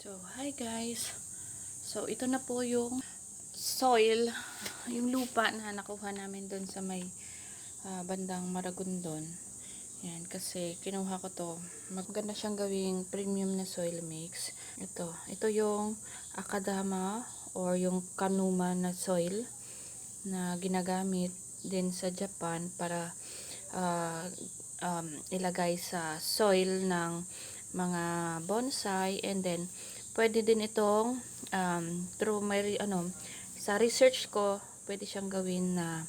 So, hi guys. So, ito na po yung soil, yung lupa na nakuha namin doon sa may bandang Maragondon. Yan, kasi kinuha ko to. Maganda siyang gawing premium na soil mix. Ito yung Akadama or yung Kanuma na soil na ginagamit din sa Japan para ilagay sa soil ng mga bonsai, and then pwede din itong through my sa research ko, pwede siyang gawin na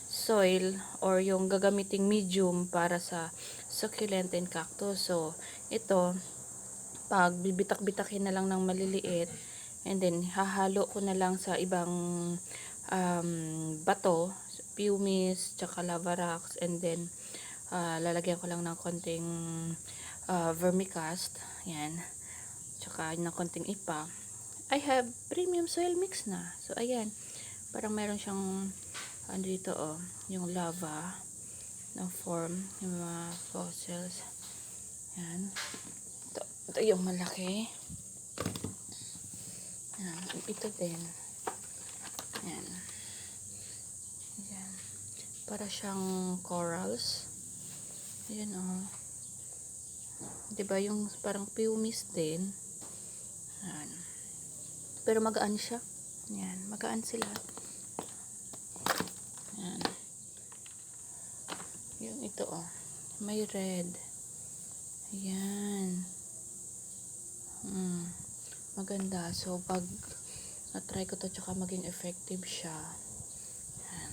soil or yung gagamiting medium para sa succulent and cactus. So ito, pag bibitak-bitakin na lang ng maliliit, and then hahalo ko na lang sa ibang bato, pumice, tsaka lava rocks, and then lalagyan ko lang ng konting vermicast, yan, tsaka ng konting ipa. I have premium soil mix na. So ayan, parang meron siyang dito yung lava na form, yung mga fossils. Yan, ito yung malaki. Yan, ito din. Yan. Yan, para siyang corals. Ayan diba yung parang pumice din. Yan. Pero magaan siya. Yan, magaan sila. Yan. Yung ito may red. Ayan. Maganda. So pag na-try ko to, tsaka maging effective siya. Yan.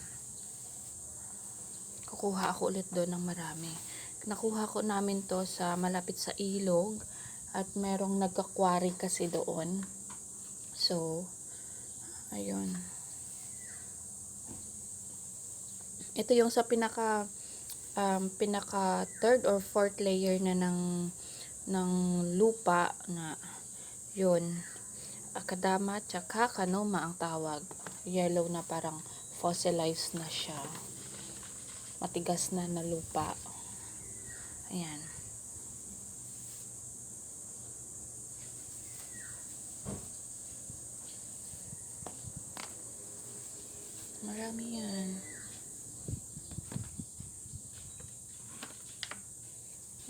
Kukuha ako ulit doon ng marami. Nakuha ko namin to sa malapit sa ilog, at merong nagka-quarry kasi doon. So ayun, ito yung sa pinaka third or fourth layer na ng lupa na yun, Akadama tsaka Kanuma ang tawag. Yellow na, parang fossilized na siya, matigas na lupa. Ayan. Marami yan.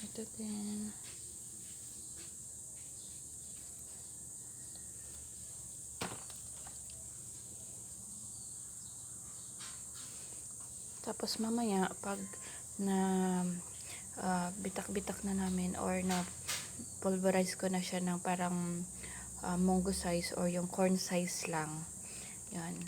Ito din. Tapos mamaya, pag na bitak-bitak na namin or na pulverize ko na siya ng parang mungo size or yung corn size lang, yan,